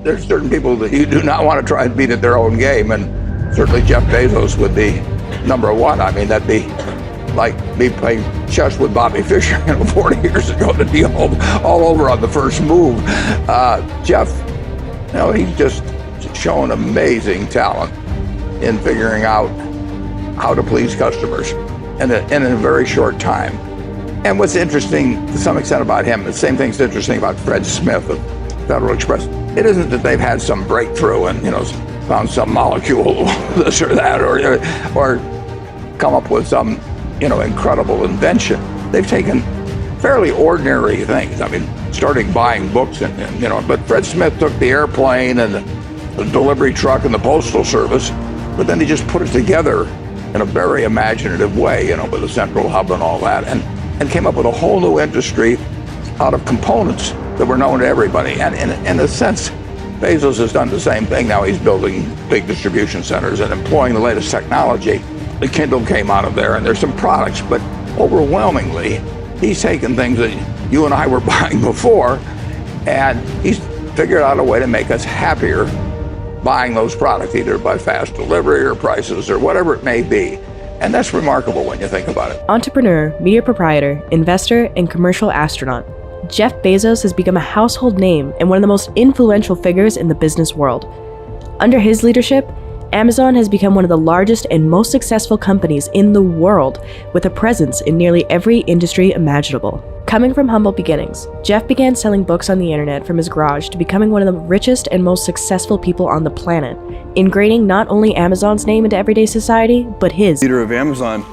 there's certain people that you do not want to try and beat at their own game, and certainly Jeff Bezos would be number one. I mean, that'd be like me playing chess with Bobby Fischer 40 years ago to be all over on the first move. Jeff, he's just shown amazing talent in figuring out how to please customers in a very short time. And what's interesting to some extent about him, the same thing's interesting about Fred Smith of Federal Express. It isn't that they've had some breakthrough and found some molecule, this or that, or come up with some incredible invention. They've taken fairly ordinary things. I mean, starting buying books but Fred Smith took the airplane and the delivery truck and the postal service, but then he just put it together in a very imaginative way, with a central hub and all that, and came up with a whole new industry out of components that were known to everybody. And in a sense, Bezos has done the same thing. Now he's building big distribution centers and employing the latest technology. The Kindle came out of there, and there's some products, but overwhelmingly, he's taken things that you and I were buying before, and he's figured out a way to make us happier buying those products, either by fast delivery or prices or whatever it may be. And that's remarkable when you think about it. Entrepreneur, media proprietor, investor, and commercial astronaut, Jeff Bezos has become a household name and one of the most influential figures in the business world. Under his leadership, Amazon has become one of the largest and most successful companies in the world, with a presence in nearly every industry imaginable. Coming from humble beginnings, Jeff began selling books on the internet from his garage to becoming one of the richest and most successful people on the planet, ingraining not only Amazon's name into everyday society, but his. The leader of Amazon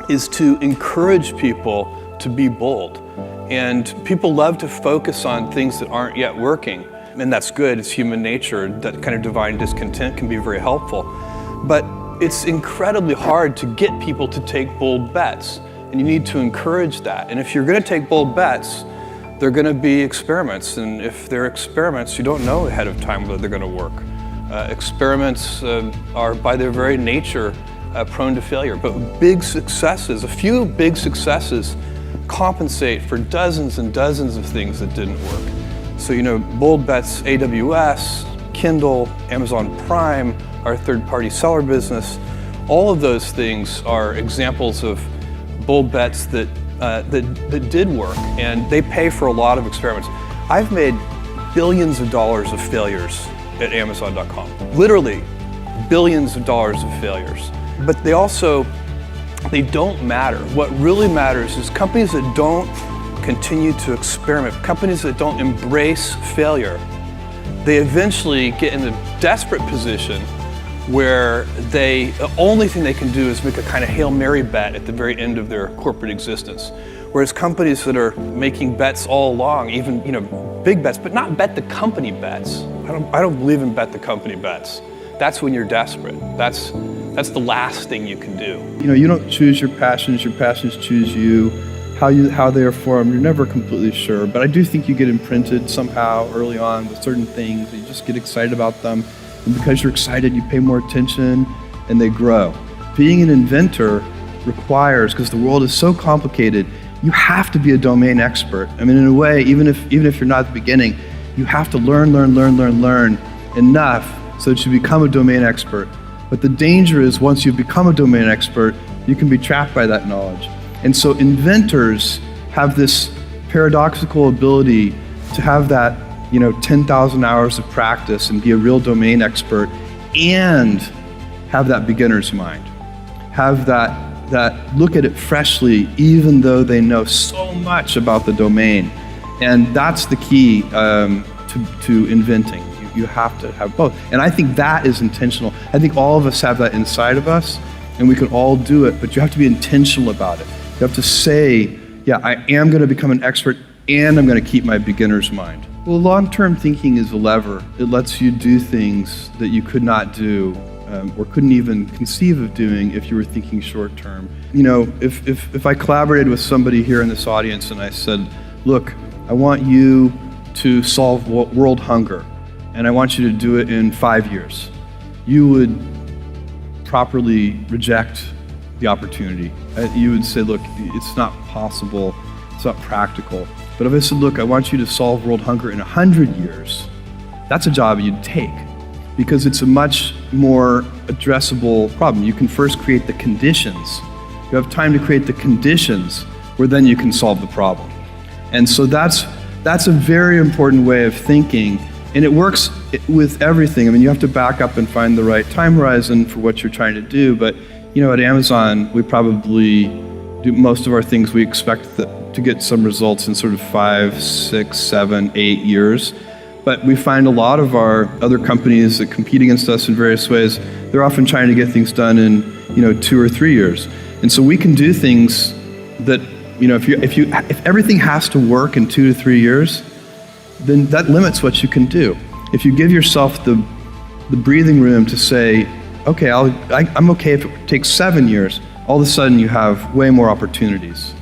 is to encourage people to be bold. And people love to focus on things that aren't yet working. And that's good, it's human nature. That kind of divine discontent can be very helpful. But it's incredibly hard to get people to take bold bets. And you need to encourage that. And if you're gonna take bold bets, they're gonna be experiments. And if they're experiments, you don't know ahead of time whether they're gonna work. Experiments are by their very nature prone to failure. But big successes, a few big successes, compensate for dozens and dozens of things that didn't work. So, bold bets, AWS, Kindle, Amazon Prime, our third-party seller business, all of those things are examples of bold bets that did work, and they pay for a lot of experiments. I've made billions of dollars of failures at Amazon.com, literally billions of dollars of failures. But they don't matter. What really matters is companies that don't continue to experiment, companies that don't embrace failure, they eventually get in a desperate position where the only thing they can do is make a kind of Hail Mary bet at the very end of their corporate existence. Whereas companies that are making bets all along, even big bets, but not bet the company bets. I don't believe in bet the company bets. That's when you're desperate. That's the last thing you can do. You don't choose your passions choose you. How they are formed, you're never completely sure, but I do think you get imprinted somehow early on with certain things. You just get excited about them, and because you're excited, you pay more attention, and they grow. Being an inventor requires, because the world is so complicated, you have to be a domain expert. I mean, in a way, even if you're not at the beginning, you have to learn enough so that you become a domain expert. But the danger is once you become a domain expert, you can be trapped by that knowledge. And so inventors have this paradoxical ability to have that 10,000 hours of practice and be a real domain expert and have that beginner's mind. Have that look at it freshly even though they know so much about the domain. And that's the key to inventing. You have to have both. And I think that is intentional. I think all of us have that inside of us and we can all do it, but you have to be intentional about it. You have to say, yeah, I am going to become an expert and I'm going to keep my beginner's mind. Well, long-term thinking is a lever. It lets you do things that you could not do or couldn't even conceive of doing if you were thinking short-term. If I collaborated with somebody here in this audience and I said, look, I want you to solve world hunger and I want you to do it in 5 years, you would properly reject the opportunity. You would say, look, it's not possible, it's not practical. But if I said, look, I want you to solve world hunger in 100 years, that's a job you'd take because it's a much more addressable problem. You can first create the conditions. You have time to create the conditions where then you can solve the problem. And so that's a very important way of thinking, and it works with everything. I mean, you have to back up and find the right time horizon for what you're trying to do, but at Amazon, we probably do most of our things we expect to get some results in sort of 5, 6, 7, 8 years. But we find a lot of our other companies that compete against us in various ways, they're often trying to get things done in 2 or 3 years. And so we can do things that if everything has to work in 2 to 3 years, then that limits what you can do. If you give yourself the breathing room to say, okay, I'm okay if it takes 7 years, all of a sudden you have way more opportunities.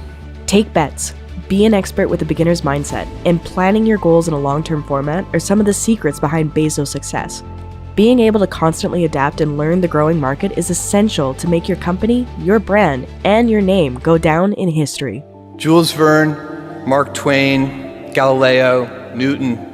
Take bets. Be an expert with a beginner's mindset, and planning your goals in a long-term format are some of the secrets behind Bezos' success. Being able to constantly adapt and learn the growing market is essential to make your company, your brand, and your name go down in history. Jules Verne, Mark Twain, Galileo, Newton,